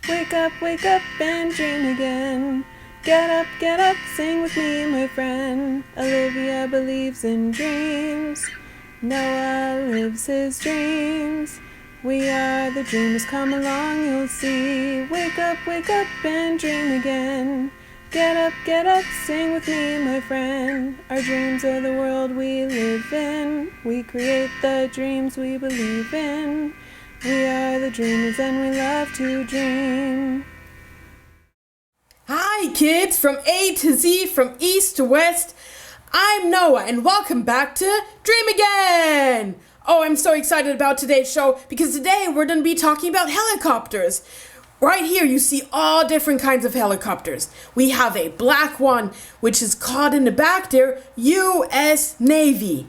wake up and dream again. Get up, sing with me, my friend. Olivia believes in dreams. Noah lives his dreams. We are the dreamers, come along, you'll see. Wake up and dream again. Get up, sing with me, my friend. Our dreams are the world we live in. We create the dreams we believe in. We are the dreamers and we love to dream. Hi kids, from A to Z, from East to West. I'm Noah and welcome back to Dream Again! Oh, I'm so excited about today's show because today we're going to be talking about helicopters. Right here you see all different kinds of helicopters. We have a black one which is called in the back there US Navy.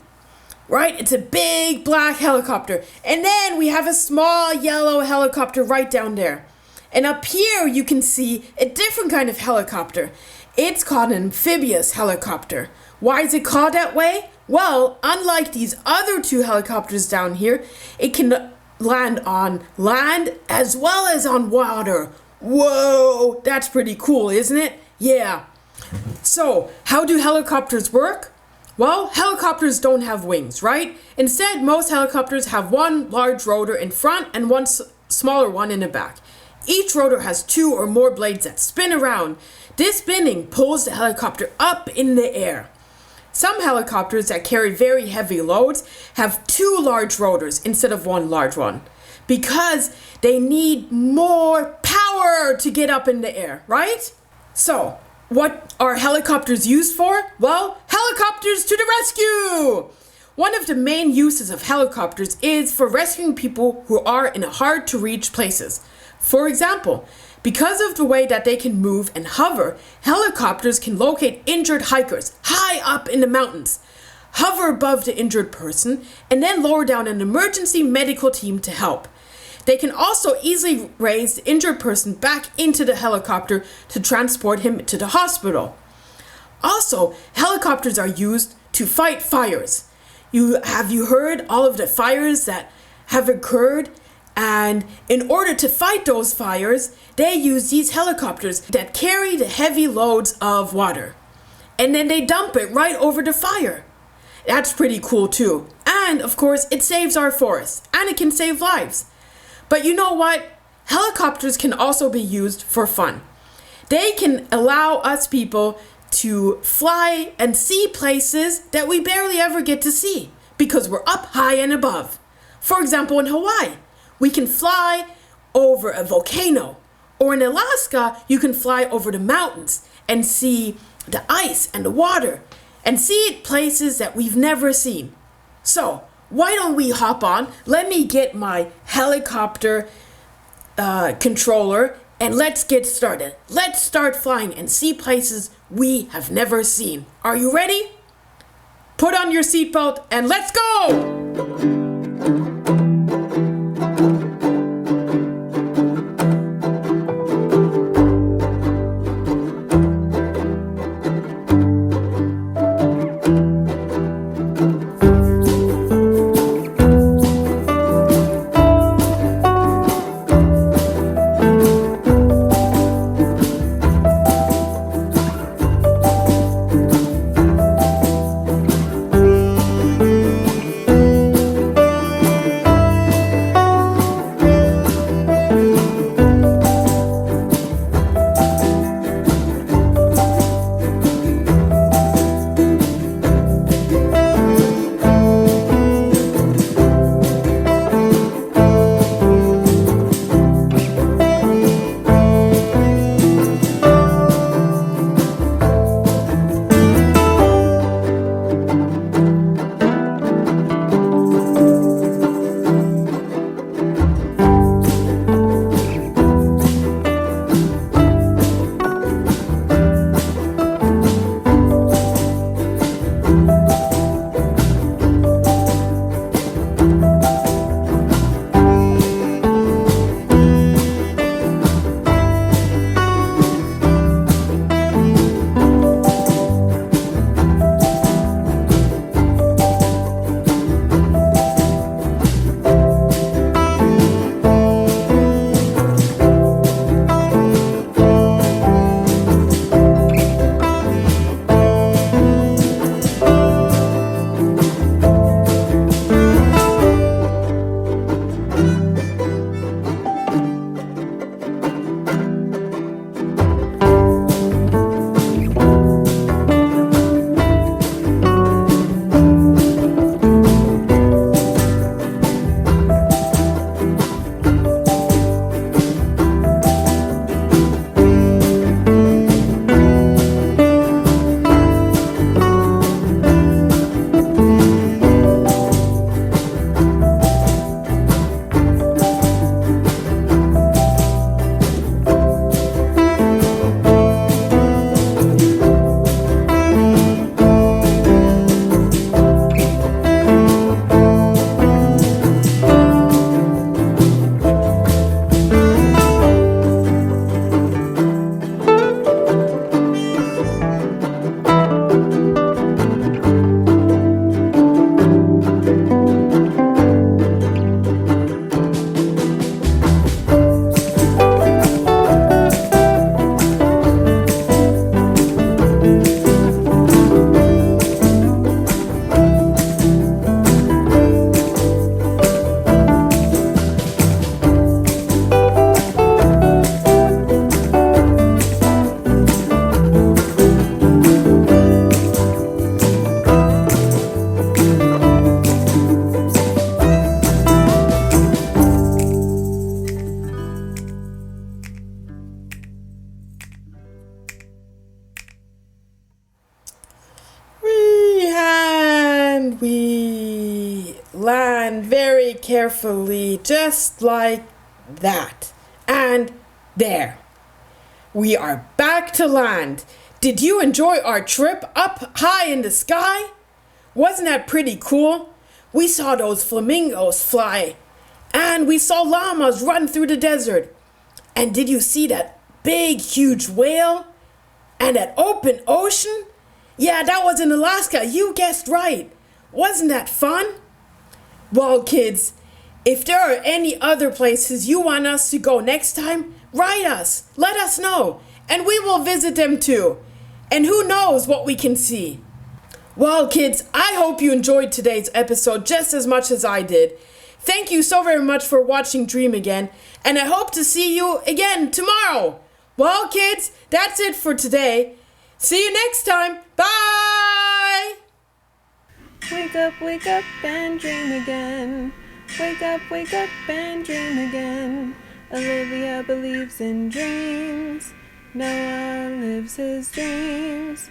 Right? It's a big black helicopter. And then we have a small yellow helicopter right down there. And up here you can see a different kind of helicopter. It's called an amphibious helicopter. Why is it called that way? Well, unlike these other two helicopters down here, it can land on land as well as on water. Whoa, that's pretty cool, isn't it? Yeah. So, how do helicopters work? Well, helicopters don't have wings, right? Instead, most helicopters have one large rotor in front and one smaller one in the back. Each rotor has two or more blades that spin around. This spinning pulls the helicopter up in the air. Some helicopters that carry very heavy loads have two large rotors instead of one large one because they need more power to get up in the air, right? So, what are helicopters used for? Well, helicopters to the rescue! One of the main uses of helicopters is for rescuing people who are in hard to reach places. For example, because of the way that they can move and hover, helicopters can locate injured hikers high up in the mountains, hover above the injured person, and then lower down an emergency medical team to help. They can also easily raise the injured person back into the helicopter to transport him to the hospital. Also, helicopters are used to fight fires. Have you heard all of the fires that have occurred? And in order to fight those fires, they use these helicopters that carry the heavy loads of water. And then they dump it right over the fire. That's pretty cool too. And of course, it saves our forests and it can save lives. But you know what? Helicopters can also be used for fun. They can allow us people to fly and see places that we barely ever get to see because we're up high and above. For example, in Hawaii, we can fly over a volcano. Or in Alaska, you can fly over the mountains and see the ice and the water and see places that we've never seen. So, why don't we hop on? Let me get my helicopter controller and let's get started. Let's start flying and see places we have never seen. Are you ready? Put on your seatbelt and let's go! land very carefully, just like that. And there. We are back to land. Did you enjoy our trip up high in the sky? Wasn't that pretty cool? We saw those flamingos fly, and we saw llamas run through the desert. And did you see that big, huge whale? And that open ocean? Yeah, that was in Alaska. You guessed right. Wasn't that fun? Well, kids, if there are any other places you want us to go next time, write us. Let us know. And we will visit them too. And who knows what we can see. Well, kids, I hope you enjoyed today's episode just as much as I did. Thank you so very much for watching Dream Again, and I hope to see you again tomorrow. Well, kids, that's it for today. See you next time. Bye! Wake up and dream again. Wake up and dream again. Olivia believes in dreams. Noah lives his dreams.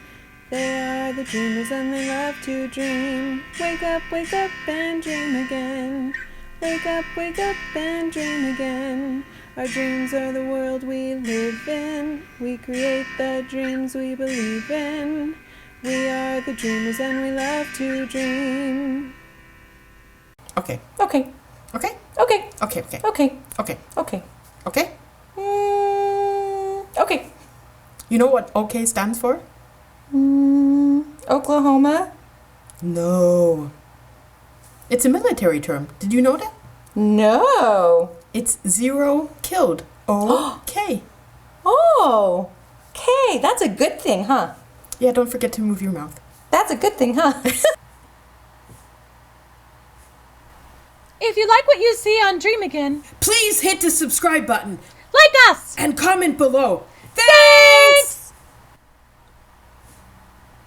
They are the dreamers and they love to dream. Wake up and dream again. Wake up and dream again. Our dreams are the world we live in. We create the dreams we believe in. We are the dreamers and we love to dream. Okay. Okay. Okay? Okay. Okay, okay. Okay. Okay. Okay. Okay? Okay. You know what OK stands for? Oklahoma? No. It's a military term. Did you know that? No. It's 0 killed. OK. Oh. Okay, that's a good thing, huh? Yeah, don't forget to move your mouth. That's a good thing, huh? If you like what you see on Dream Again, Please hit the subscribe button like us! and comment below.